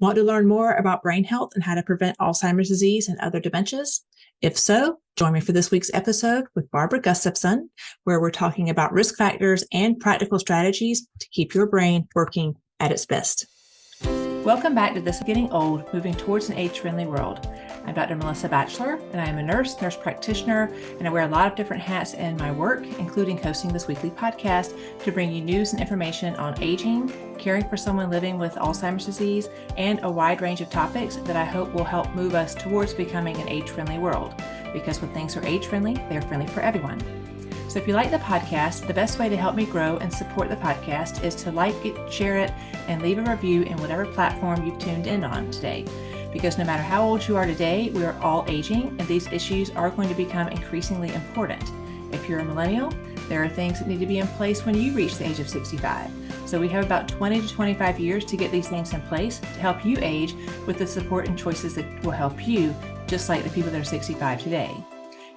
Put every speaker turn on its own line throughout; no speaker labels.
Want to learn more about brain health and how to prevent Alzheimer's disease and other dementias? If so, join me for this week's episode with Barbara Gustavson, where we're talking about risk factors and practical strategies to keep your brain working at its best. Welcome back to This is Getting Old, Moving Towards an Age-Friendly World. I'm Dr. Melissa Batchelor, and I am a nurse practitioner, and I wear a lot of different hats in my work, including hosting this weekly podcast to bring you news and information on aging, caring for someone living with Alzheimer's disease, and a wide range of topics that I hope will help move us towards becoming an age-friendly world. Because when things are age-friendly, they're friendly for everyone. So if you like the podcast, the best way to help me grow and support the podcast is to like it, share it, and leave a review in whatever platform you've tuned in on today. Because no matter how old you are today, we are all aging, and these issues are going to become increasingly important. If you're a millennial, there are things that need to be in place when you reach the age of 65. So we have about 20 to 25 years to get these things in place to help you age with the support and choices that will help you, just like the people that are 65 today.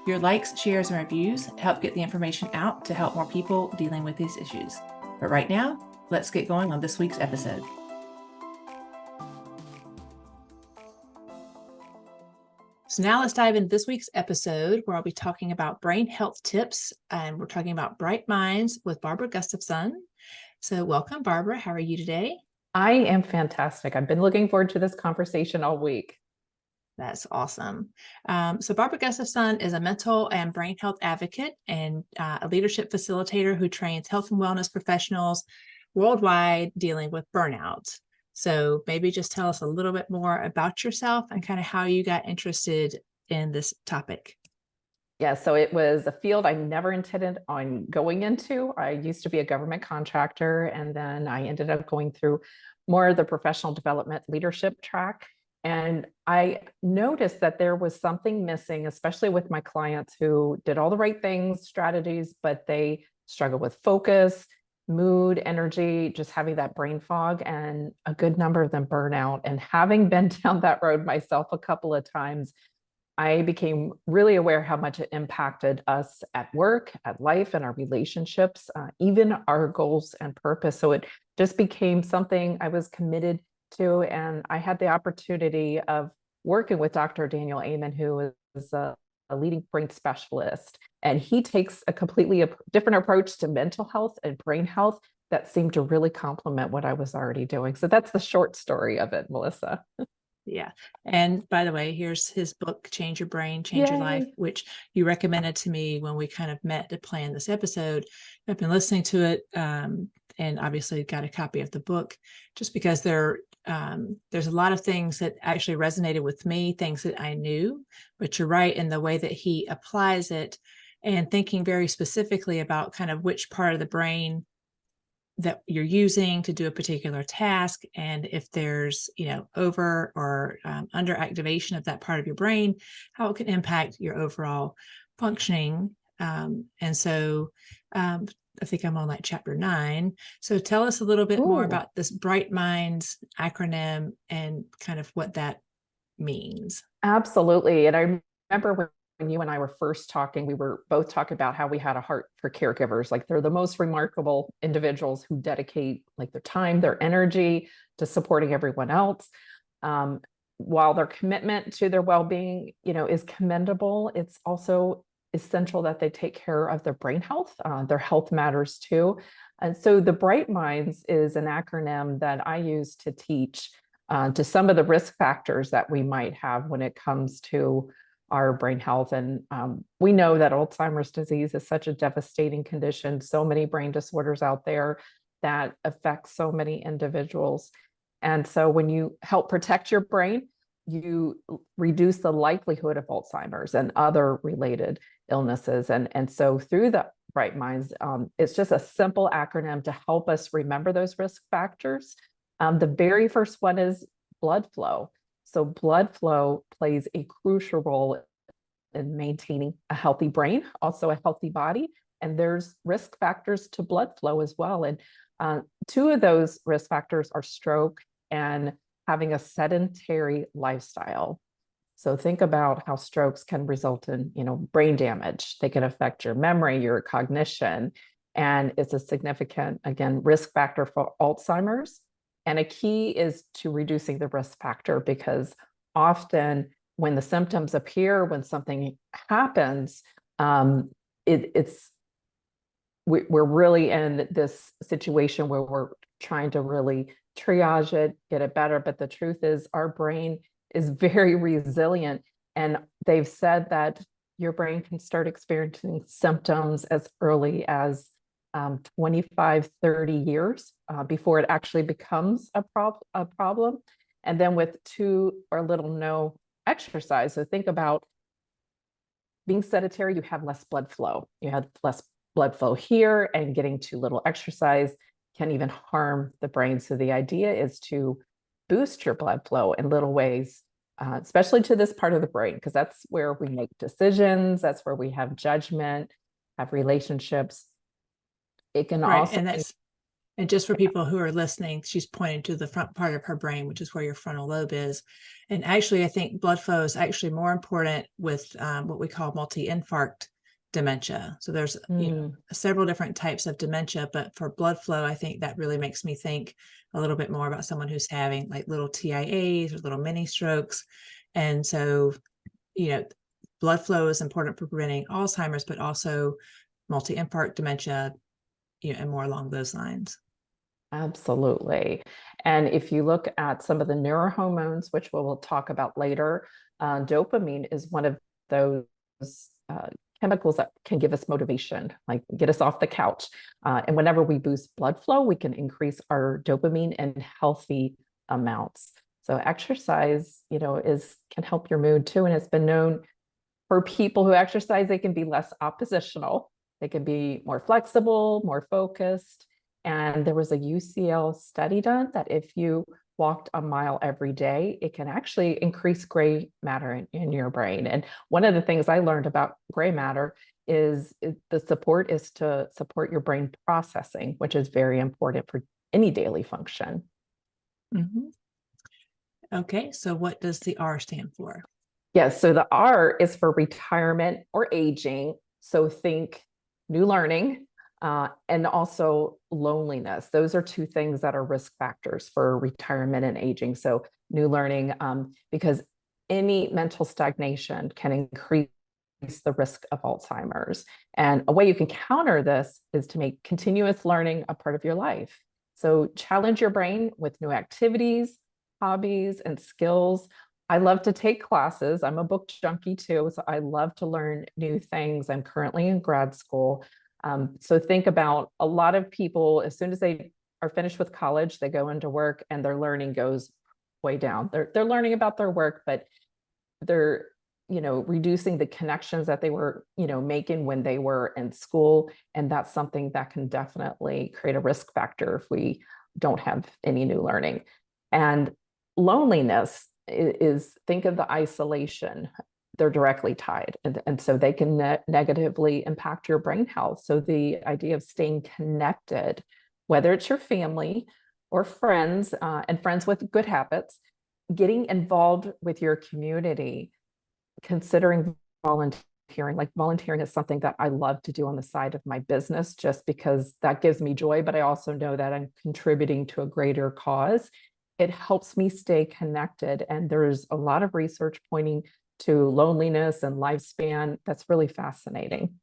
Your likes, shares, and reviews help get the information out to help more people dealing with these issues. But right now, let's get going on this week's episode. So now let's dive into this week's episode where I'll be talking about brain health tips, and we're talking about Bright Minds with Barbara Gustavson. So welcome, Barbara. How are you today?
I am fantastic. I've been looking forward to this conversation all week.
That's awesome. So Barbara Gustavson is a mental and brain health advocate and a leadership facilitator who trains health and wellness professionals worldwide dealing with burnout. So maybe just tell us a little bit more about yourself and kind of how you got interested in this topic.
Yeah, so it was a field I never intended on going into. I used to be a government contractor, and then I ended up going through more of the professional development leadership track. And I noticed that there was something missing, especially with my clients who did all the right things, strategies, but they struggle with focus, mood, energy, just having that brain fog, and a good number of them burn out. And having been down that road myself a couple of times, I became really aware how much it impacted us at work, at life, and our relationships, even our goals and purpose. So it just became something I was committed to. And I had the opportunity of working with Dr. Daniel Amen, who is a leading brain specialist. And he takes a completely different approach to mental health and brain health that seemed to really complement what I was already doing. So that's the short story of it, Melissa.
Yeah. And by the way, here's his book, Change Your Brain, Change Your Life, which you recommended to me when we kind of met to plan this episode. I've been listening to it and obviously got a copy of the book just because there's a lot of things that actually resonated with me, things that I knew, but you're right in the way that he applies it and thinking very specifically about kind of which part of the brain that you're using to do a particular task, and if there's over or under activation of that part of your brain, how it can impact your overall functioning. And so I think I'm on like chapter 9. So tell us a little bit more about this Bright Minds acronym and kind of what that means.
Absolutely. And I remember when you and I were first talking, we were both talking about how we had a heart for caregivers. Like, they're the most remarkable individuals who dedicate like their time, their energy to supporting everyone else. While their commitment to their well-being, is commendable, it's also essential that they take care of their brain health. Their health matters too. And so the Bright Minds is an acronym that I use to teach to some of the risk factors that we might have when it comes to our brain health. And we know that Alzheimer's disease is such a devastating condition, so many brain disorders out there that affect so many individuals. And so when you help protect your brain, you reduce the likelihood of Alzheimer's and other related illnesses. And so through the Bright Minds, it's just a simple acronym to help us remember those risk factors. The very first one is blood flow. So blood flow plays a crucial role in maintaining a healthy brain, also a healthy body. And there's risk factors to blood flow as well. And two of those risk factors are stroke and having a sedentary lifestyle. So think about how strokes can result in, brain damage. They can affect your memory, your cognition, and it's a significant, again, risk factor for Alzheimer's. And a key is to reducing the risk factor, because often when the symptoms appear, when something happens, it's we're really in this situation where we're trying to really triage it, get it better. But the truth is our brain is very resilient. And they've said that your brain can start experiencing symptoms as early as 25, 30 years before it actually becomes a problem. And then with too or little no exercise. So think about being sedentary, you have less blood flow. You have less blood flow here, and getting too little exercise can even harm the brain. So the idea is to boost your blood flow in little ways, especially to this part of the brain, because that's where we make decisions. That's where we have judgment, have relationships. It can
Right.
also,
And just for people who are listening, she's pointing to the front part of her brain, which is where your frontal lobe is. And actually, I think blood flow is actually more important with what we call multi-infarct dementia. So there's several different types of dementia, but for blood flow, I think that really makes me think a little bit more about someone who's having like little TIAs or little mini strokes. And so, blood flow is important for preventing Alzheimer's, but also multi-infarct dementia, and more along those lines.
Absolutely. And if you look at some of the neurohormones, which we'll talk about later, dopamine is one of those chemicals that can give us motivation, like get us off the couch. And whenever we boost blood flow, we can increase our dopamine in healthy amounts. So exercise, can help your mood too. And it's been known for people who exercise, they can be less oppositional. They can be more flexible, more focused. And there was a UCL study done that if you walked a mile every day, it can actually increase gray matter in your brain. And one of the things I learned about gray matter is the support is to support your brain processing, which is very important for any daily function.
Mm-hmm. Okay, so what does the R stand for?
Yes, so the R is for retirement or aging. So think new learning, and also loneliness. Those are two things that are risk factors for retirement and aging. So new learning, because any mental stagnation can increase the risk of Alzheimer's. And a way you can counter this is to make continuous learning a part of your life. So challenge your brain with new activities, hobbies, and skills. I love to take classes. I'm a book junkie too, so I love to learn new things. I'm currently in grad school. So think about a lot of people, as soon as they are finished with college, they go into work and their learning goes way down. They're learning about their work, but they're, reducing the connections that they were, making when they were in school. And that's something that can definitely create a risk factor if we don't have any new learning. And loneliness is think of the isolation. They're directly tied. And so they can negatively impact your brain health. So the idea of staying connected, whether it's your family or friends, and friends with good habits, getting involved with your community, considering volunteering. Like volunteering is something that I love to do on the side of my business, just because that gives me joy, but I also know that I'm contributing to a greater cause. It helps me stay connected. And there's a lot of research pointing to loneliness and lifespan. That's really fascinating.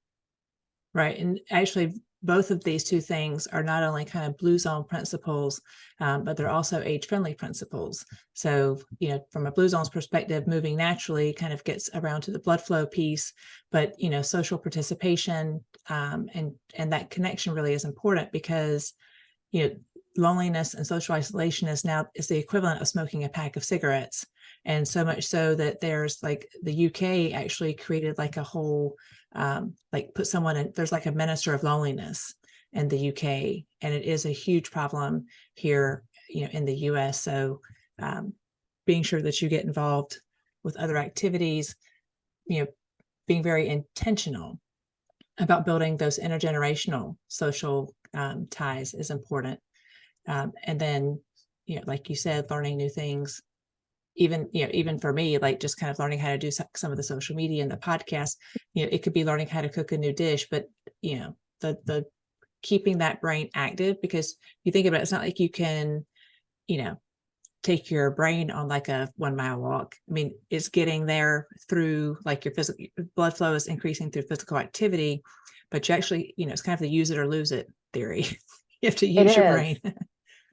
Right. And actually, both of these two things are not only kind of blue zone principles, but they're also age-friendly principles. So, from a blue zone's perspective, moving naturally kind of gets around to the blood flow piece, but, social participation and that connection really is important because, loneliness and social isolation is the equivalent of smoking a pack of cigarettes. And so much so that there's like the UK actually created like a whole, put someone in, there's like a minister of loneliness in the UK. And it is a huge problem here, in the US. So being sure that you get involved with other activities, being very intentional about building those intergenerational social ties is important. And then, like you said, learning new things, even for me, like just kind of learning how to do some of the social media and the podcast, it could be learning how to cook a new dish, but, the keeping that brain active, because you think about it, it's not like you can take your brain on like a 1 mile walk. I mean, it's getting there through like your physical blood flow is increasing through physical activity, but you actually, it's kind of the use it or lose it theory. You have to use your brain.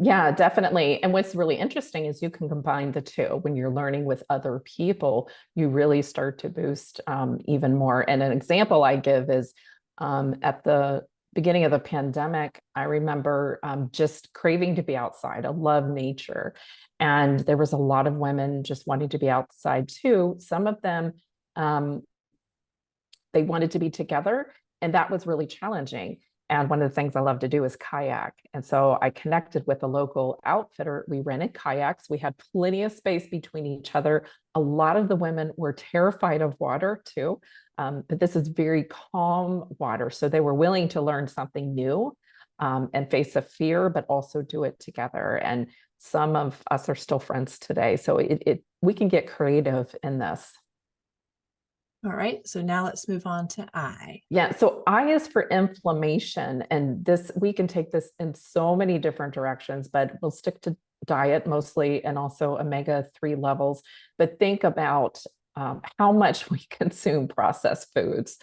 Yeah, definitely. And what's really interesting is you can combine the two. When you're learning with other people, you really start to boost even more. And an example I give is at the beginning of the pandemic, I remember just craving to be outside. I love nature. And there was a lot of women just wanting to be outside too. Some of them, they wanted to be together, and that was really challenging. And one of the things I love to do is kayak. And so I connected with a local outfitter. We rented kayaks. We had plenty of space between each other. A lot of the women were terrified of water too, but this is very calm water. So they were willing to learn something new and face a fear, but also do it together. And some of us are still friends today. So we can get creative in this.
All right, so now let's move on to I.
Yeah, so I is for inflammation, and this we can take this in so many different directions, but we'll stick to diet mostly and also omega-3 levels. But think about how much we consume processed foods,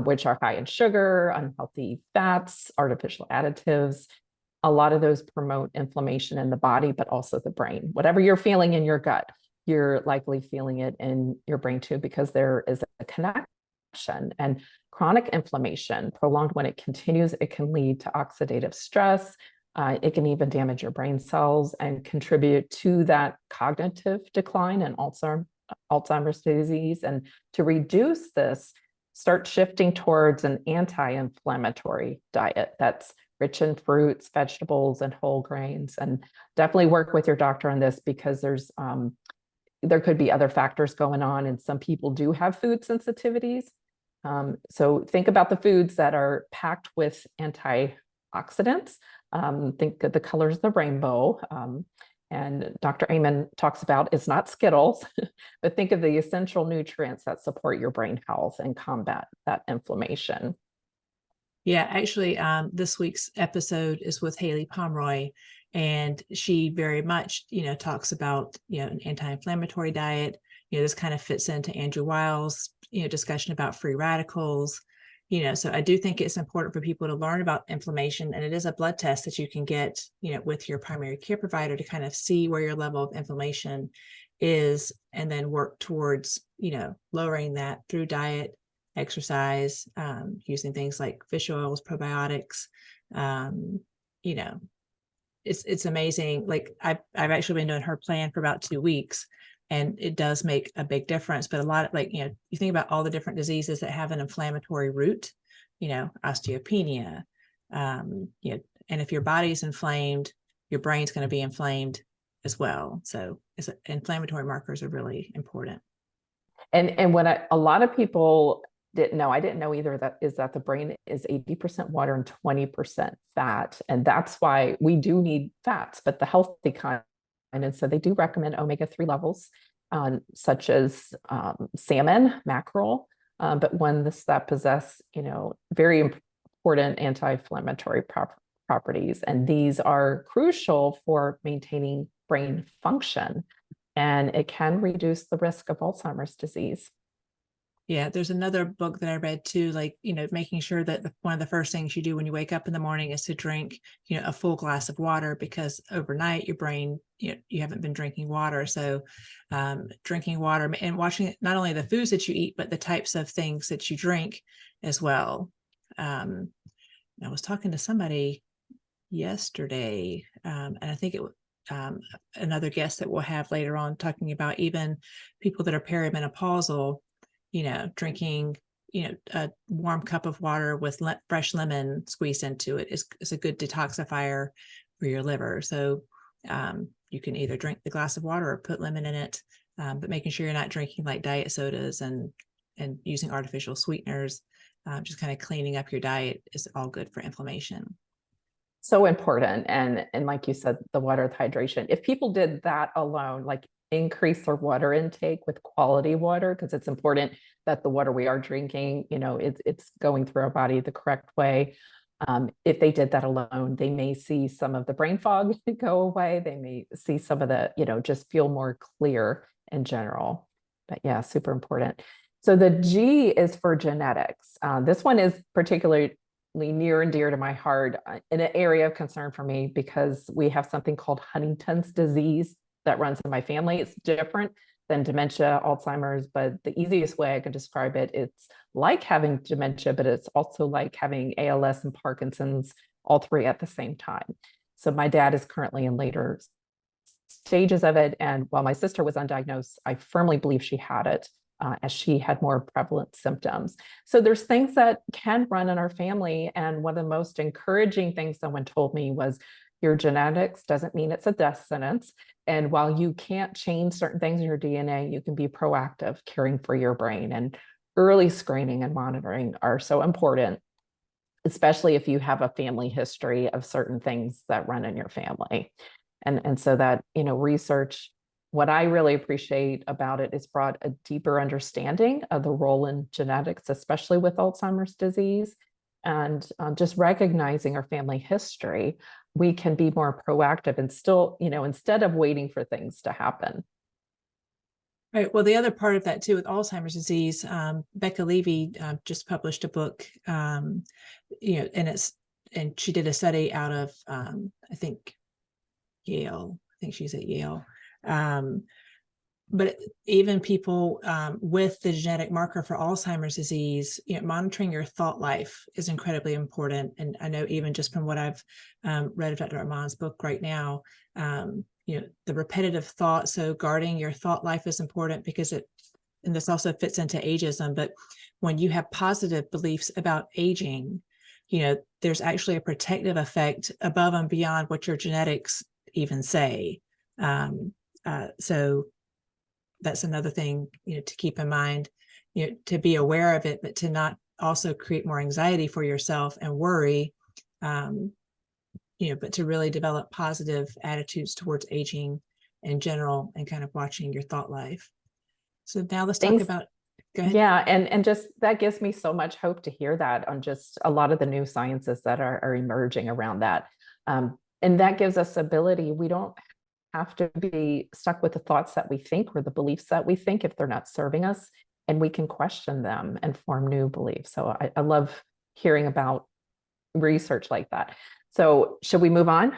which are high in sugar, unhealthy fats, artificial additives. A lot of those promote inflammation in the body, but also the brain. Whatever you're feeling in your gut, you're likely feeling it in your brain too, because there is a connection. And chronic inflammation, prolonged when it continues, it can lead to oxidative stress. It can even damage your brain cells and contribute to that cognitive decline and Alzheimer's disease. And to reduce this, start shifting towards an anti-inflammatory diet that's rich in fruits, vegetables, and whole grains. And definitely work with your doctor on this, because there could be other factors going on, and some people do have food sensitivities. So think about the foods that are packed with antioxidants. Think of the colors of the rainbow. And Dr. Amen talks about it's not Skittles, but think of the essential nutrients that support your brain health and combat that inflammation.
Yeah, actually, this week's episode is with Haley Pomeroy, and she very much, talks about, an anti-inflammatory diet. This kind of fits into Andrew Weil's, discussion about free radicals. So I do think it's important for people to learn about inflammation, and it is a blood test that you can get, with your primary care provider to kind of see where your level of inflammation is, and then work towards, lowering that through diet, exercise, using things like fish oils, probiotics. It's amazing. Like I've actually been doing her plan for about 2 weeks, and it does make a big difference. But a lot of you think about all the different diseases that have an inflammatory root, osteopenia, and if your body's inflamed, your brain's going to be inflamed as well. So inflammatory markers are really important.
And what a lot of people didn't know, I didn't know either, that the brain is 80% water and 20% fat. And that's why we do need fats, but the healthy kind. And so they do recommend omega-3 levels, such as salmon, mackerel, but ones that possess, very important anti-inflammatory properties. And these are crucial for maintaining brain function, and it can reduce the risk of Alzheimer's disease.
Yeah, there's another book that I read too, making sure that one of the first things you do when you wake up in the morning is to drink, a full glass of water, because overnight your brain, you haven't been drinking water. So drinking water and watching not only the foods that you eat, but the types of things that you drink as well. I was talking to somebody yesterday, and I think it was another guest that we'll have later on, talking about even people that are perimenopausal, drinking, a warm cup of water with fresh lemon squeezed into it is a good detoxifier for your liver. So you can either drink the glass of water or put lemon in it, but making sure you're not drinking like diet sodas and using artificial sweeteners, just kind of cleaning up your diet is all good for inflammation.
So important. And like you said, the water, hydration. If people did that alone, like increase their water intake with quality water, because it's important that the water we are drinking, it's going through our body the correct way. If they did that alone, they may see some of the brain fog go away. They may see some of the, just feel more clear in general. But yeah, super important. So the G is for genetics. This one is particularly near and dear to my heart in an area of concern for me because we have something called Huntington's disease that runs in my family. It's different than dementia, Alzheimer's, but the easiest way I can describe it, it's like having dementia, but it's also like having ALS and Parkinson's, all three at the same time. So my dad is currently in later stages of it. And while my sister was undiagnosed, I firmly believe she had it as she had more prevalent symptoms. So there's things that can run in our family. And one of the most encouraging things someone told me was, your genetics doesn't mean it's a death sentence. And while you can't change certain things in your DNA, you can be proactive caring for your brain. And early screening and monitoring are so important, especially if you have a family history of certain things that run in your family. And so that, research, what I really appreciate about it is brought a deeper understanding of the role in genetics, especially with Alzheimer's disease. And just recognizing our family history, we can be more proactive and still, instead of waiting for things to happen.
Right. Well, the other part of that too with Alzheimer's disease, Becca Levy just published a book, and she did a study out of, I think, Yale. I think she's at Yale. But even people with the genetic marker for Alzheimer's disease, monitoring your thought life is incredibly important. And I know even just from what I've read of Dr. Armand's book right now, the repetitive thought. So guarding your thought life is important because and this also fits into ageism, but when you have positive beliefs about aging, there's actually a protective effect above and beyond what your genetics even say. So that's another thing, to keep in mind, to be aware of it, but to not also create more anxiety for yourself and worry, but to really develop positive attitudes towards aging in general and kind of watching your thought life. So now let's talk about, go ahead.
Yeah, and just that gives me so much hope to hear that on just a lot of the new sciences that are emerging around that. And that gives us ability. We don't have to be stuck with the thoughts that we think or the beliefs that we think if they're not serving us, and we can question them and form new beliefs. So I love hearing about research like that. So should we move on?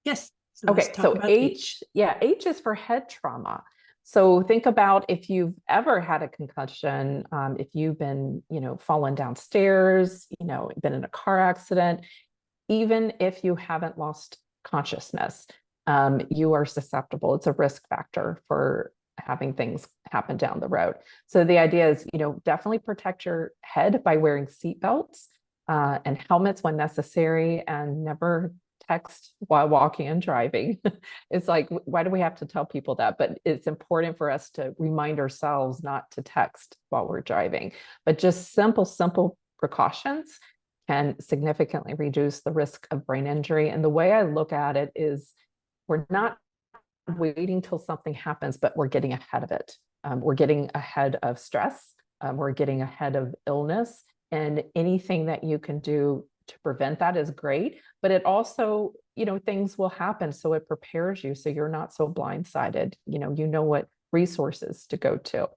Yes.
So okay, so H is for head trauma. So think about if you've ever had a concussion, if you've been, fallen downstairs, been in a car accident, even if you haven't lost consciousness, you are susceptible. It's a risk factor for having things happen down the road. So the idea is, definitely protect your head by wearing seatbelts and helmets when necessary, and never text while walking and driving. It's like, why do we have to tell people that? But it's important for us to remind ourselves not to text while we're driving. But just simple precautions can significantly reduce the risk of brain injury. And the way I look at it is, we're not waiting till something happens, but we're getting ahead of it. We're getting ahead of stress. We're getting ahead of illness, and anything that you can do to prevent that is great. But it also, things will happen. So it prepares you so you're not so blindsided. You know what resources to go to.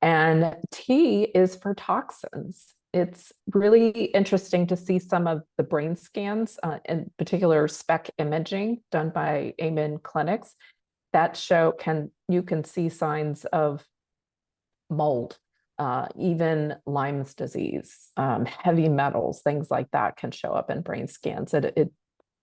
And T is for toxins. It's really interesting to see some of the brain scans, in particular SPECT imaging done by Amen clinics, that you can see signs of mold, even Lyme's disease, heavy metals, things like that can show up in brain scans. It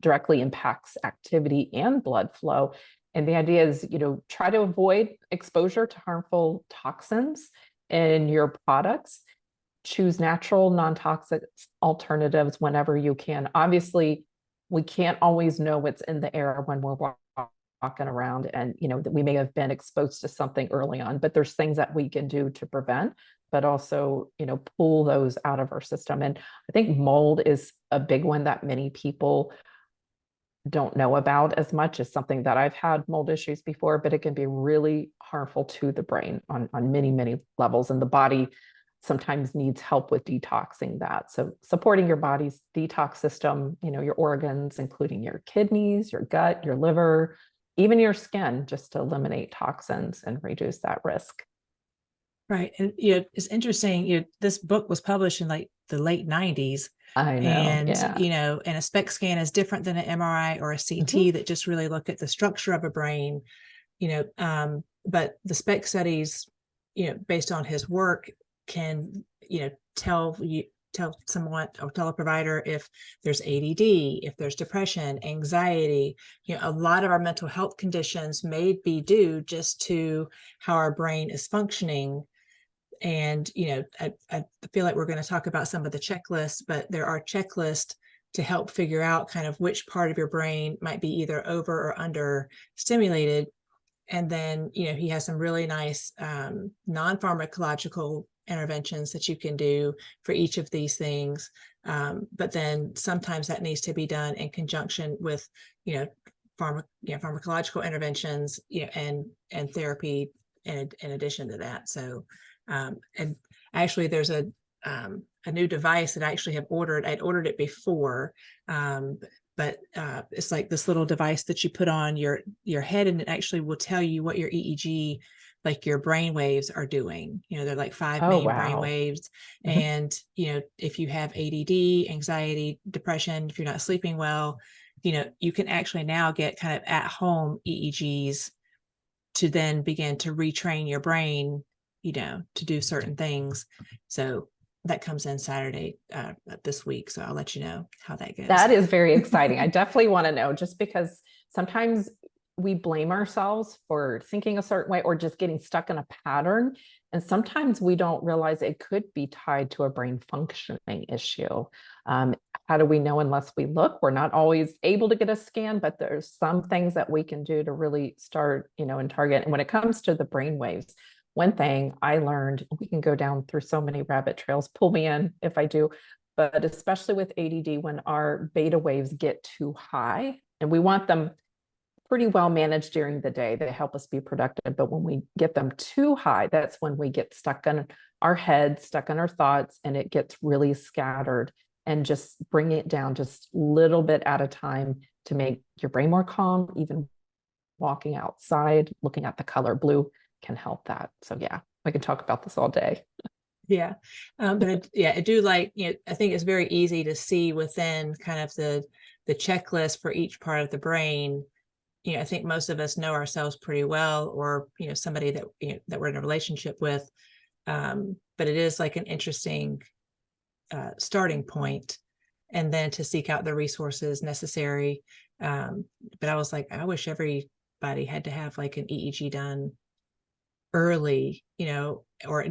directly impacts activity and blood flow. And the idea is, try to avoid exposure to harmful toxins in your products. Choose natural, non-toxic alternatives whenever you can. Obviously, we can't always know what's in the air when we're walking around, and that we may have been exposed to something early on, but there's things that we can do to prevent, but also, pull those out of our system. And I think mold is a big one that many people don't know about as much. As something that I've had mold issues before, but it can be really harmful to the brain on many levels. And the body sometimes needs help with detoxing that. So supporting your body's detox system, your organs, including your kidneys, your gut, your liver, even your skin, just to eliminate toxins and reduce that risk.
Right. And it's interesting, this book was published in like the late 90s.
I know.
And,
Yeah.
and a SPECT scan is different than an MRI or a CT that just really look at the structure of a brain, but the SPECT studies, based on his work can, tell someone or tell a provider if there's ADD, if there's depression, anxiety, a lot of our mental health conditions may be due just to how our brain is functioning. And, I feel like we're going to talk about some of the checklists, but there are checklists to help figure out kind of which part of your brain might be either over or under stimulated. And then, he has some really nice non-pharmacological interventions that you can do for each of these things. But then sometimes that needs to be done in conjunction with, pharmacological interventions, and therapy in addition to that. So, and actually there's a new device that I actually have ordered. I'd ordered it before, but it's like this little device that you put on your head, and it actually will tell you what your EEG, like your brain waves, are doing. They're like 5 main brain waves. And, if you have ADD, anxiety, depression, if you're not sleeping well, you can actually now get kind of at home EEGs to then begin to retrain your brain, to do certain things. So that comes in Saturday this week. So I'll let you know how that goes.
That is very exciting. I definitely want to know, just because sometimes we blame ourselves for thinking a certain way or just getting stuck in a pattern. And sometimes we don't realize it could be tied to a brain functioning issue. How do we know unless we look? We're not always able to get a scan, but there's some things that we can do to really start, and target. And when it comes to the brain waves, one thing I learned, we can go down through so many rabbit trails, pull me in if I do, but especially with ADD, when our beta waves get too high, and we want them pretty well managed during the day, they help us be productive. But when we get them too high, that's when we get stuck in our head, stuck in our thoughts, and it gets really scattered. And just bring it down just a little bit at a time to make your brain more calm. Even walking outside, looking at the color blue can help that. So yeah, I can talk about this all day.
Yeah. But I do like, I think it's very easy to see within kind of the checklist for each part of the brain. I think most of us know ourselves pretty well, or, somebody that, that we're in a relationship with. But it is like an interesting starting point, and then to seek out the resources necessary. But I was like, I wish everybody had to have like an EEG done early, or it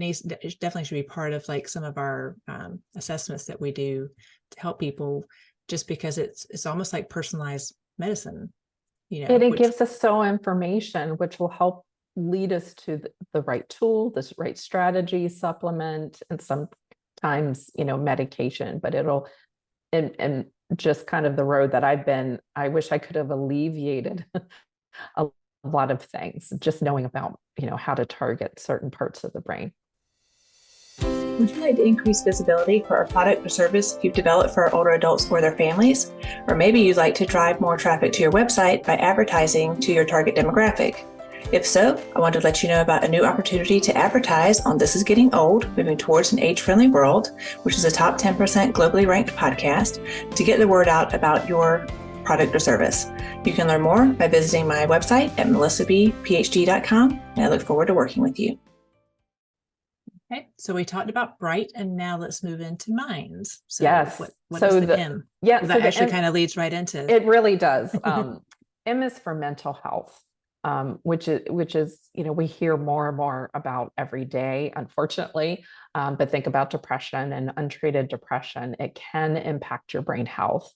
definitely should be part of like some of our assessments that we do to help people, just because it's almost like personalized medicine,
It gives us information, which will help lead us to the right tool, the right strategy, supplement, and sometimes, medication. But it'll, and just kind of the road that I've been, I wish I could have alleviated a lot of things, just knowing about, how to target certain parts of the brain.
Would you like to increase visibility for a product or service you've developed for older adults or their families? Or maybe you'd like to drive more traffic to your website by advertising to your target demographic. If so, I want to let you know about a new opportunity to advertise on This Is Getting Old, Moving Towards an Age-Friendly World, which is a top 10% globally ranked podcast, to get the word out about your product or service. You can learn more by visiting my website at MelissaBPhD.com, and I look forward to working with you. Okay, so we talked about bright, and now let's move into minds. So
yes.
What is the M?
Yeah,
well, that so actually kind of leads right into
it. Really does. M is for mental health, which is we hear more and more about every day, unfortunately. But think about depression and untreated depression. It can impact your brain health.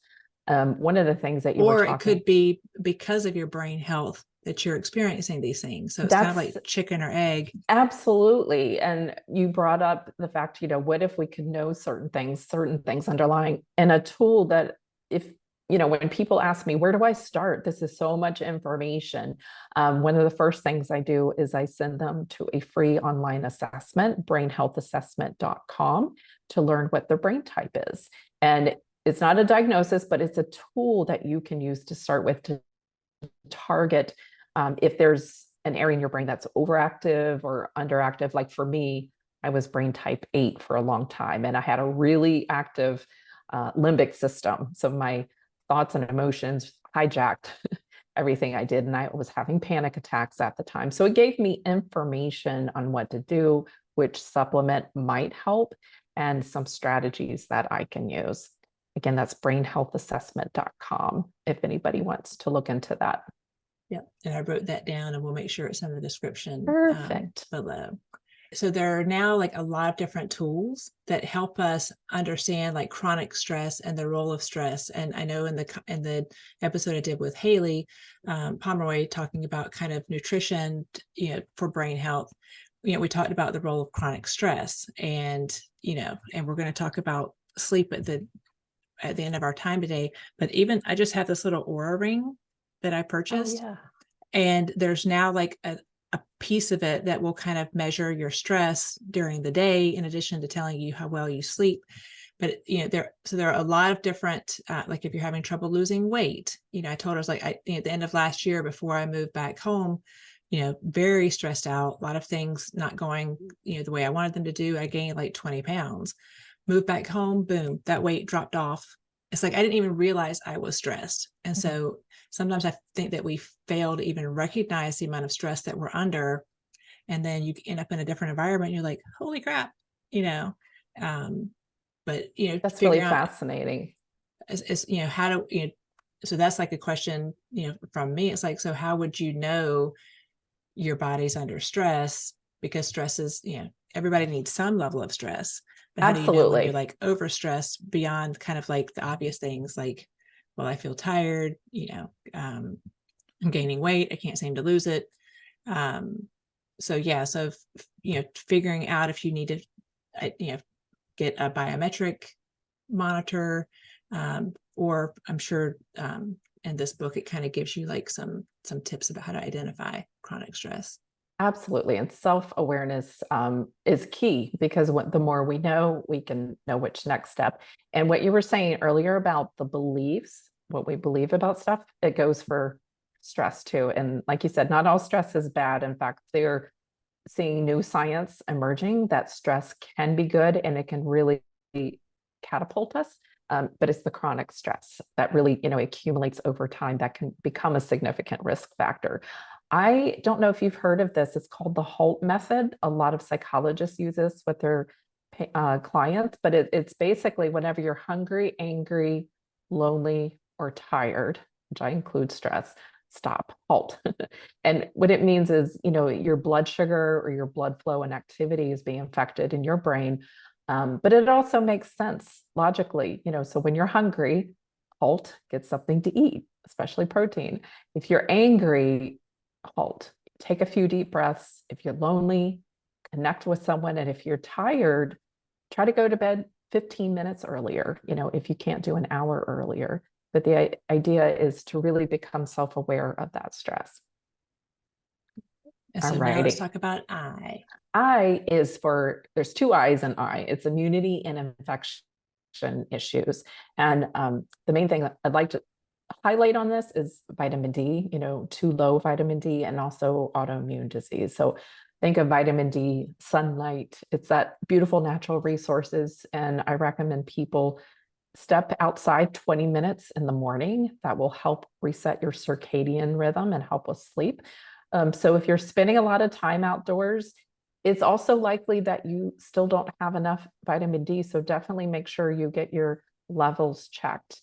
One of the things that
it could be because of your brain health that you're experiencing these things. So it's kind of like chicken or egg.
Absolutely. And you brought up the fact, what if we could know certain things underlying, and a tool that if, when people ask me, where do I start? This is so much information. One of the first things I do is I send them to a free online assessment, brainhealthassessment.com, to learn what their brain type is. And it's not a diagnosis, but it's a tool that you can use to start with to target if there's an area in your brain that's overactive or underactive. Like for me, I was brain type 8 for a long time, and I had a really active limbic system. So my thoughts and emotions hijacked everything I did, and I was having panic attacks at the time. So it gave me information on what to do, which supplement might help, and some strategies that I can use. Again, that's brainhealthassessment.com if anybody wants to look into that.
Yeah, and I wrote that down, and we'll make sure it's in the description
below.
So there are now like a lot of different tools that help us understand like chronic stress and the role of stress. And I know in the episode I did with Haley Pomeroy, talking about kind of nutrition, for brain health, we talked about the role of chronic stress, and and we're going to talk about sleep at the end of our time today. But even I just have this little Aura ring that I purchased, and there's now like a piece of it that will kind of measure your stress during the day, in addition to telling you how well you sleep. But there are a lot of different like if you're having trouble losing weight, I told her, like, at the end of last year, before I moved back home, very stressed out, a lot of things not going the way I wanted them to do. I gained like 20 pounds. Moved back home, boom, that weight dropped off. It's like I didn't even realize I was stressed. And so sometimes I think that we fail to even recognize the amount of stress that we're under. And then you end up in a different environment. And you're like, holy crap, but,
that's really fascinating.
How do, so that's like a question, from me. It's like, so how would you know your body's under stress? Because stress is, everybody needs some level of stress. But how do you know when you're like overstressed beyond kind of like the obvious things like, well, I feel tired, I'm gaining weight, I can't seem to lose it. So figuring out if you need to, get a biometric monitor, or I'm sure in this book, it kind of gives you like some tips about how to identify chronic stress.
Absolutely. And self-awareness is key, because the more we know, we can know which next step. And what you were saying earlier about the beliefs, what we believe about stuff, it goes for stress too. And like you said, not all stress is bad. In fact, they're seeing new science emerging that stress can be good and it can really catapult us. But it's the chronic stress that really, accumulates over time that can become a significant risk factor. I don't know if you've heard of this. It's called the HALT method. A lot of psychologists use this with their clients, but it's basically whenever you're hungry, angry, lonely, or tired, which I include stress, stop, halt. And what it means is, your blood sugar or your blood flow and activity is being affected in your brain. But it also makes sense logically, so when you're hungry, halt, get something to eat, especially protein. If you're angry, halt, take a few deep breaths. If you're lonely, connect with someone. And if you're tired, try to go to bed 15 minutes earlier, if you can't do an hour earlier. But the idea is to really become self-aware of that stress.
And so now let's talk about I.
I is for, there's two I's in I. It's immunity and infection issues. And the main thing that I'd like to highlight on this is vitamin D, too low vitamin D, and also autoimmune disease. So think of vitamin D, sunlight. It's that beautiful natural resources. And I recommend people step outside 20 minutes in the morning. That will help reset your circadian rhythm and help with sleep. So if you're spending a lot of time outdoors, it's also likely that you still don't have enough vitamin D. So definitely make sure you get your levels checked.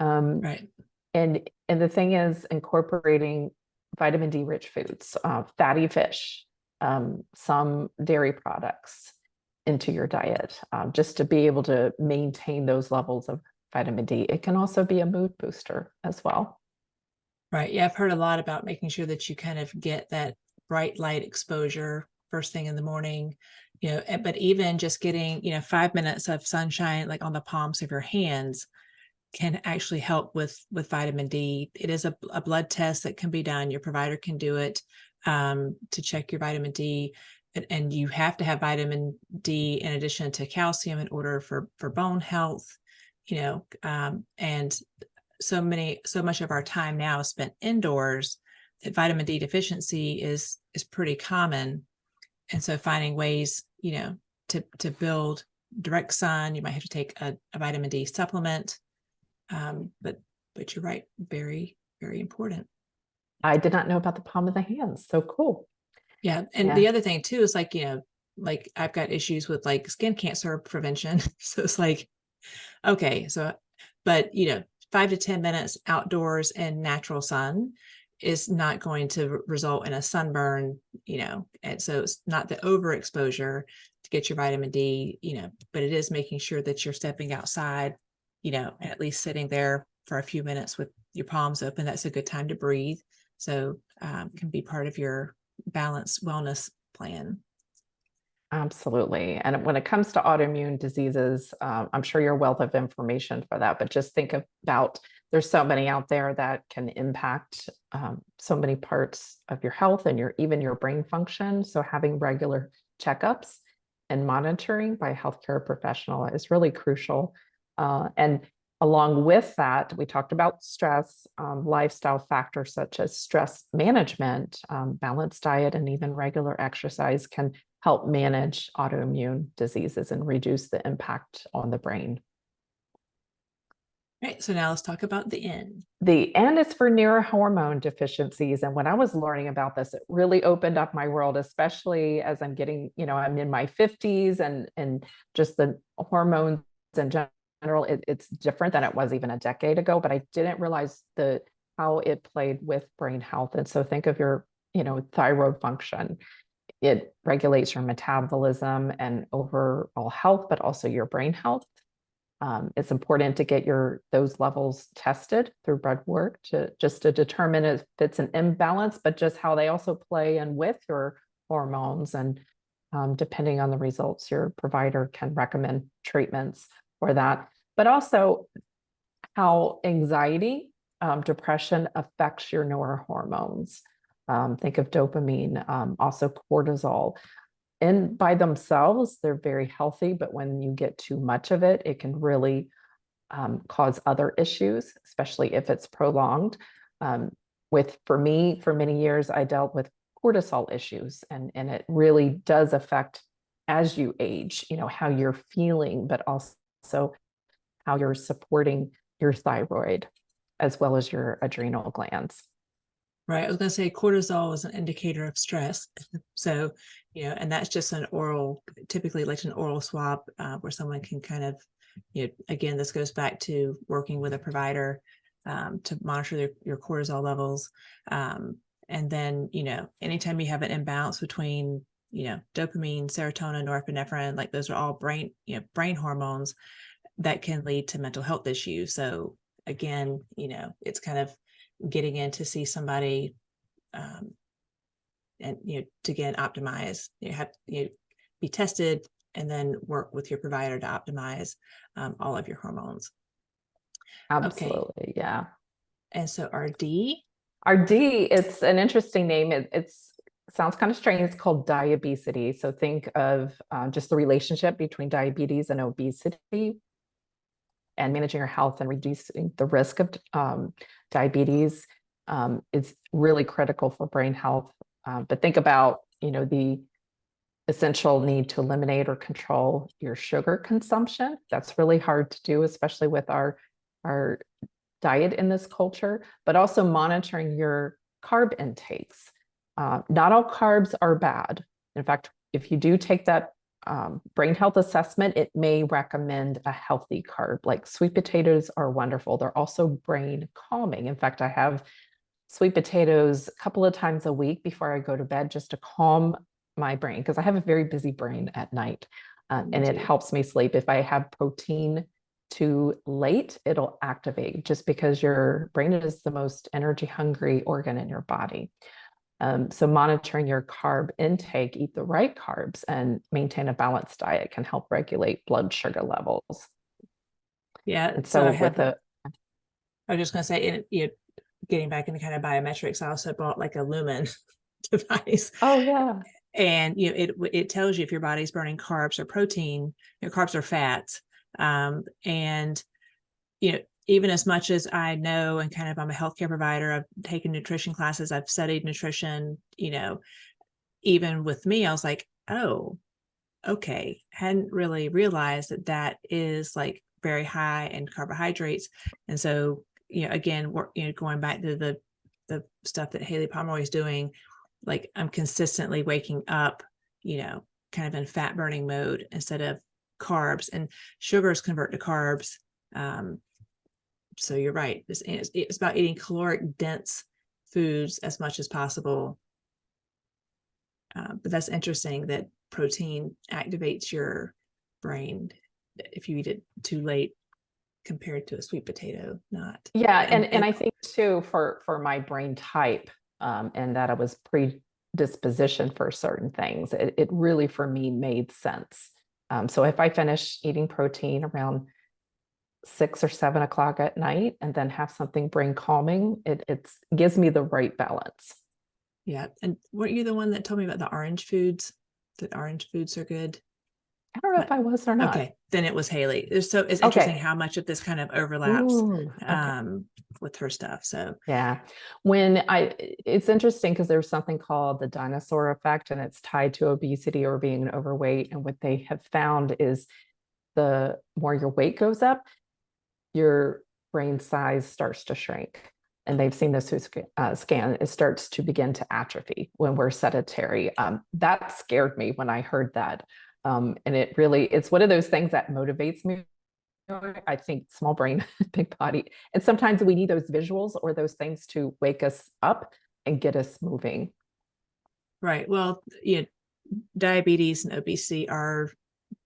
Right.
And the thing is incorporating vitamin D rich foods, fatty fish, some dairy products into your diet, just to be able to maintain those levels of vitamin D. It can also be a mood booster as well.
Right. Yeah, I've heard a lot about making sure that you kind of get that bright light exposure first thing in the morning, but even just getting, 5 minutes of sunshine, like on the palms of your hands, can actually help with vitamin D. It is a blood test that can be done. Your provider can do it to check your vitamin D. And you have to have vitamin D in addition to calcium in order for bone health, and so much of our time now is spent indoors that vitamin D deficiency is pretty common. And so finding ways, to build direct sun, you might have to take a vitamin D supplement. But you're right, very, very important.
I did not know about the palm of the hands. So cool.
Yeah. And the other thing too is like, like I've got issues with like skin cancer prevention. So it's like, okay, so, but 5 to 10 minutes outdoors in natural sun is not going to result in a sunburn, and so it's not the overexposure to get your vitamin D, but it is making sure that you're stepping outside, and at least sitting there for a few minutes with your palms open. That's a good time to breathe. So can be part of your balanced wellness plan.
Absolutely. And when it comes to autoimmune diseases, I'm sure you're a wealth of information for that, but just think about there's so many out there that can impact so many parts of your health and even your brain function. So having regular checkups and monitoring by a healthcare professional is really crucial. And along with that, we talked about stress, lifestyle factors such as stress management, balanced diet, and even regular exercise can help manage autoimmune diseases and reduce the impact on the brain.
Right. So now let's talk about the N.
The N is for neurohormone deficiencies. And when I was learning about this, it really opened up my world, especially as I'm getting, I'm in my 50s and just the hormones in general, it's different than it was even a decade ago, but I didn't realize how it played with brain health. And so think of your, thyroid function. It regulates your metabolism and overall health, but also your brain health. It's important to get those levels tested through blood work to determine if it's an imbalance, but just how they also play in with your hormones. And depending on the results, your provider can recommend treatments for that. But also how anxiety, depression affects your neurohormones. Think of dopamine, also cortisol. And by themselves, they're very healthy, but when you get too much of it, it can really cause other issues, especially if it's prolonged. For me, for many years, I dealt with cortisol issues, and it really does affect as you age, how you're feeling, but also how you're supporting your thyroid as well as your adrenal glands.
Right. I was going to say cortisol is an indicator of stress. So, and that's just typically like an oral swab where someone can kind of, again, this goes back to working with a provider to monitor your cortisol levels. And then, anytime you have an imbalance between, dopamine, serotonin, norepinephrine, like those are all brain hormones that can lead to mental health issues. So again, it's kind of getting in to see somebody and to again optimize, have be tested and then work with your provider to optimize all of your hormones.
Absolutely.
Okay.
Yeah.
And so our D,
it's an interesting name. It sounds kind of strange. It's called diabesity. So think of just the relationship between diabetes and obesity, and managing your health and reducing the risk of diabetes is really critical for brain health. But think about, the essential need to eliminate or control your sugar consumption. That's really hard to do, especially with our diet in this culture, but also monitoring your carb intakes. Not all carbs are bad. In fact, if you do take that brain health assessment, it may recommend a healthy carb. Like sweet potatoes are wonderful. They're also brain calming. In fact, I have sweet potatoes a couple of times a week before I go to bed just to calm my brain, because I have a very busy brain at night and it helps me sleep. If I have protein too late, it'll activate, just because your brain is the most energy hungry organ in your body. So monitoring your carb intake, eat the right carbs, and maintain a balanced diet can help regulate blood sugar levels.
Yeah.
And
So I
with
have I was just going to say, getting back into kind of biometrics, I also bought like a lumen device.
Oh yeah.
And it tells you if your body's burning carbs or protein, carbs or fats. And even as much as I know, and kind of I'm a healthcare provider, I've taken nutrition classes, I've studied nutrition, even with me, I was like, oh, okay, hadn't really realized that is like very high in carbohydrates. And so, again, we're going back to the stuff that Haley Pomeroy is doing, like I'm consistently waking up, kind of in fat burning mode instead of carbs, and sugars convert to carbs. So you're right. It's about eating caloric dense foods as much as possible. But that's interesting that protein activates your brain if you eat it too late compared to a sweet potato, not.
Yeah, and I think too for my brain type, and that I was predispositioned for certain things, it really for me made sense. So if I finish eating protein around 6 or 7 o'clock at night and then have something brain calming, it gives me the right balance.
Yeah. And weren't you the one that told me about the orange foods? That orange foods are good?
I don't know if I was or not.
Okay, then it was Haley. It's interesting how much of this kind of overlaps.
Ooh, okay.
With her stuff. So
yeah, it's interesting because there's something called the dinosaur effect, and it's tied to obesity or being overweight. And what they have found is the more your weight goes up, your brain size starts to shrink. And they've seen this through scan. It starts to begin to atrophy when we're sedentary. That scared me when I heard that. And it's one of those things that motivates me. I think small brain, big body. And sometimes we need those visuals or those things to wake us up and get us moving.
Right. Well, diabetes and obesity are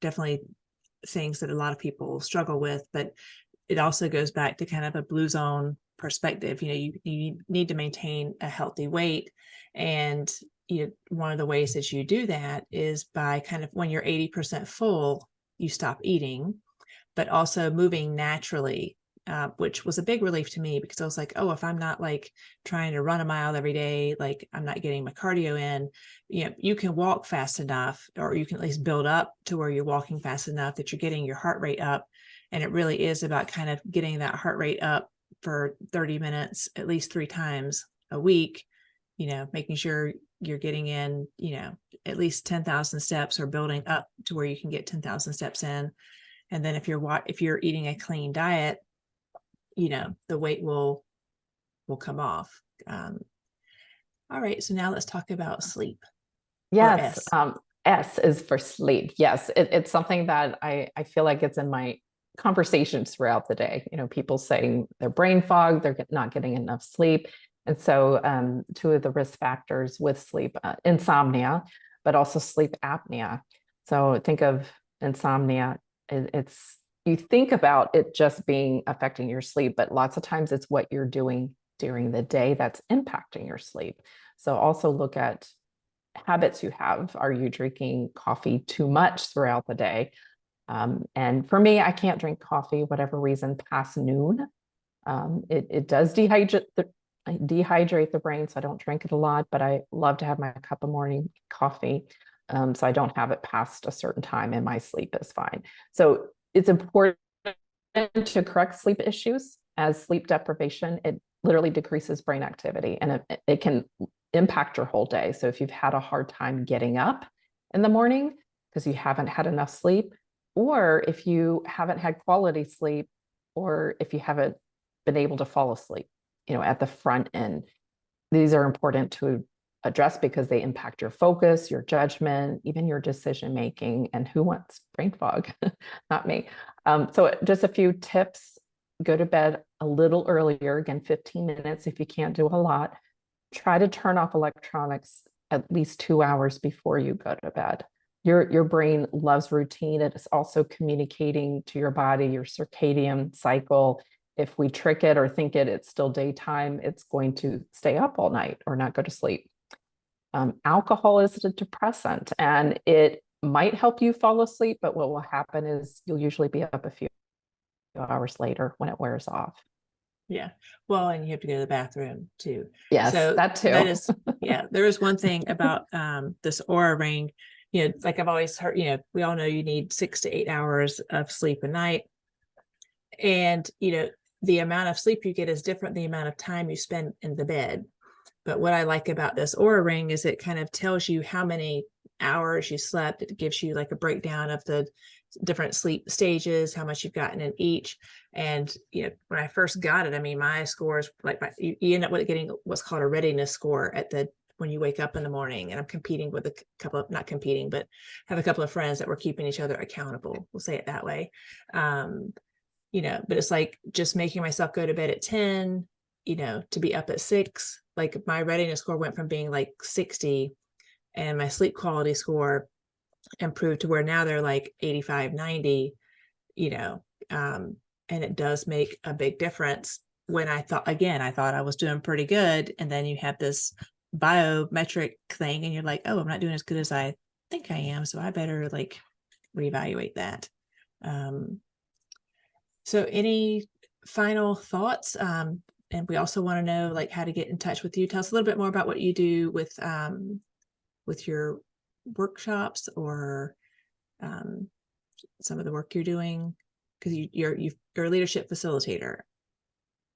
definitely things that a lot of people struggle with, but it also goes back to kind of a blue zone perspective. You need to maintain a healthy weight. And one of the ways that you do that is by kind of when you're 80% full, you stop eating, but also moving naturally, which was a big relief to me because I was like, oh, if I'm not like trying to run a mile every day, like I'm not getting my cardio in, you can walk fast enough, or you can at least build up to where you're walking fast enough that you're getting your heart rate up. And it really is about kind of getting that heart rate up for 30 minutes, at least 3 times a week, making sure you're getting in, at least 10,000 steps or building up to where you can get 10,000 steps in. And then if you're eating a clean diet, the weight will come off. All right. So now let's talk about sleep.
Yes. S is for sleep. Yes. It's something that I feel like it's in my conversations throughout the day. People saying they're brain fog, they're not getting enough sleep. And so 2 of the risk factors with sleep, insomnia, but also sleep apnea. So think of insomnia. You think about it just being affecting your sleep, but lots of times it's what you're doing during the day that's impacting your sleep. So also look at habits you have. Are you drinking coffee too much throughout the day? And for me, I can't drink coffee, whatever reason, past noon. It does dehydrate the brain, so I don't drink it a lot, but I love to have my cup of morning coffee. So I don't have it past a certain time, and my sleep is fine. So it's important to correct sleep issues, as sleep deprivation, it literally decreases brain activity, and it can impact your whole day. So if you've had a hard time getting up in the morning because you haven't had enough sleep, or if you haven't had quality sleep, or if you haven't been able to fall asleep, at the front end, these are important to address because they impact your focus, your judgment, even your decision making. And who wants brain fog? Not me. So just a few tips: go to bed a little earlier, again, 15 minutes if you can't do a lot. Try to turn off electronics at least 2 hours before you go to bed. Your brain loves routine. It is also communicating to your body, your circadian cycle. If we trick it or think it's still daytime, it's going to stay up all night or not go to sleep. Alcohol is a depressant, and it might help you fall asleep, but what will happen is you'll usually be up a few hours later when it wears off.
Yeah. Well, and you have to go to the bathroom too.
Yes,
So
that too.
that is, yeah, there is one thing about this Aura ring, like I've always heard, we all know you need 6 to 8 hours of sleep a night. And, the amount of sleep you get is different than the amount of time you spend in the bed. But what I like about this Aura ring is it kind of tells you how many hours you slept. It gives you like a breakdown of the different sleep stages, how much you've gotten in each. And, when I first got it, I mean, my scores, like you end up with getting what's called a readiness score when you wake up in the morning. And I'm competing with not competing, but have a couple of friends that were keeping each other accountable. We'll say it that way. But it's like just making myself go to bed at 10, to be up at 6. Like my readiness score went from being like 60, and my sleep quality score improved to where now they're like 85, 90, and it does make a big difference. When I thought I was doing pretty good. And then you have this biometric thing and you're like, oh, I'm not doing as good as I think I am. So I better like reevaluate that. So any final thoughts? And we also want to know like how to get in touch with you. Tell us a little bit more about what you do with your workshops or some of the work you're doing, because you're a leadership facilitator.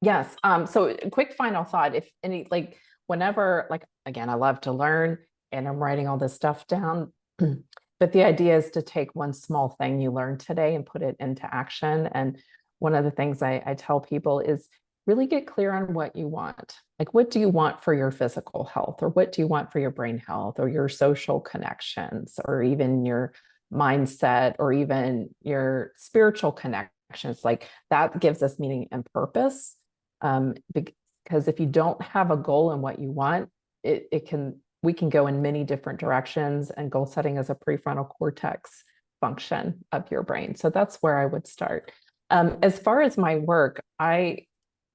Yes. So a quick final thought, if any, like whenever, like, again, I love to learn and I'm writing all this stuff down, but the idea is to take one small thing you learned today and put it into action. And one of the things I tell people is really get clear on what you want. Like, what do you want for your physical health, or what do you want for your brain health, or your social connections, or even your mindset, or even your spiritual connections? Like that gives us meaning and purpose. Because if you don't have a goal in what you want, we can go in many different directions, and goal setting is a prefrontal cortex function of your brain. So that's where I would start. As far as my work, I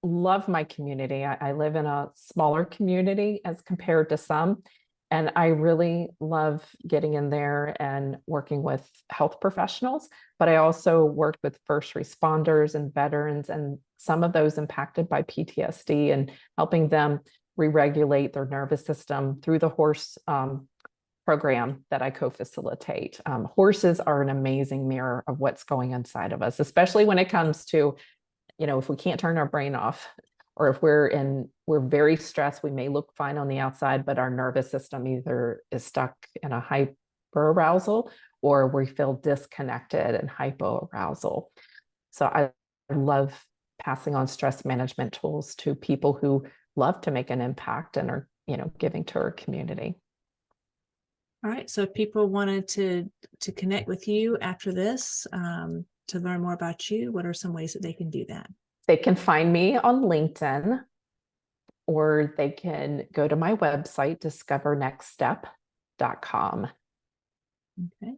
love my community. I live in a smaller community as compared to some, and I really love getting in there and working with health professionals, but I also work with first responders and veterans, and some of those impacted by PTSD, and helping them re-regulate their nervous system through the horse program that I co-facilitate. Horses are an amazing mirror of what's going inside of us, especially when it comes to, if we can't turn our brain off, or if we're very stressed. We may look fine on the outside, but our nervous system either is stuck in a hyper arousal, or we feel disconnected and hypo-arousal. So I love passing on stress management tools to people who love to make an impact and are, giving to our community.
All right. So if people wanted to connect with you after this, to learn more about you, what are some ways that they can do that?
They can find me on LinkedIn, or they can go to my website, discovernextstep.com.
Okay.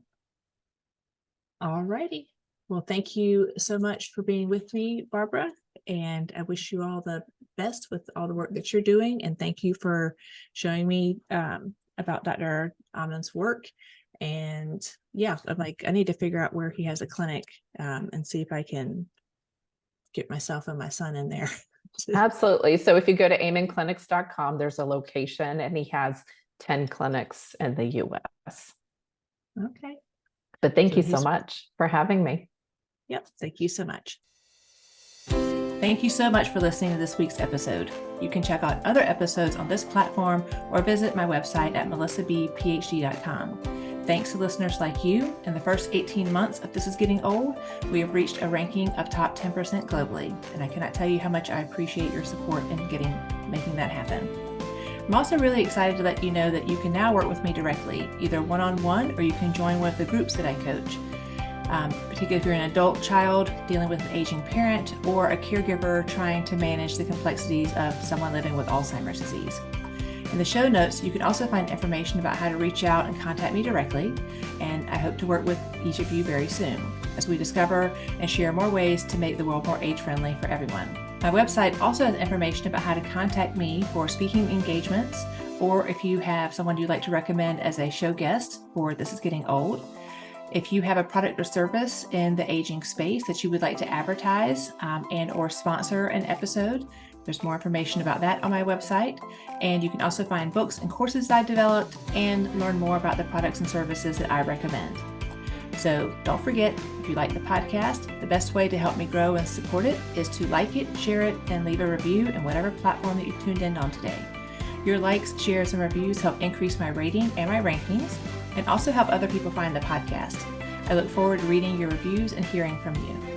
All righty. Well, thank you so much for being with me, Barbara. And I wish you all the best with all the work that you're doing. And thank you for showing me about Dr. Amnan's work. And yeah, I'm like, I need to figure out where he has a clinic and see if I can get myself and my son in there.
Absolutely. So if you go to amenclinics.com, there's a location, and he has 10 clinics in the US.
Okay.
But thank you so much for having me.
Yep. Thank you so much. Thank you so much for listening to this week's episode. You can check out other episodes on this platform or visit my website at MelissaBPhD.com. Thanks to listeners like you, in the first 18 months of This Is Getting Old, we have reached a ranking of top 10% globally, and I cannot tell you how much I appreciate your support in making that happen. I'm also really excited to let you know that you can now work with me directly, either one-on-one, or you can join one of the groups that I coach. Particularly if you're an adult child dealing with an aging parent, or a caregiver trying to manage the complexities of someone living with Alzheimer's disease. In the show notes, you can also find information about how to reach out and contact me directly, and I hope to work with each of you very soon as we discover and share more ways to make the world more age-friendly for everyone. My website also has information about how to contact me for speaking engagements, or if you have someone you'd like to recommend as a show guest for This Is Getting Old. If you have a product or service in the aging space that you would like to advertise and or sponsor an episode, there's more information about that on my website. And you can also find books and courses that I developed and learn more about the products and services that I recommend. So don't forget, if you like the podcast, the best way to help me grow and support it is to like it, share it, and leave a review in whatever platform that you tuned in on today. Your likes, shares, and reviews help increase my rating and my rankings, and also help other people find the podcast. I look forward to reading your reviews and hearing from you.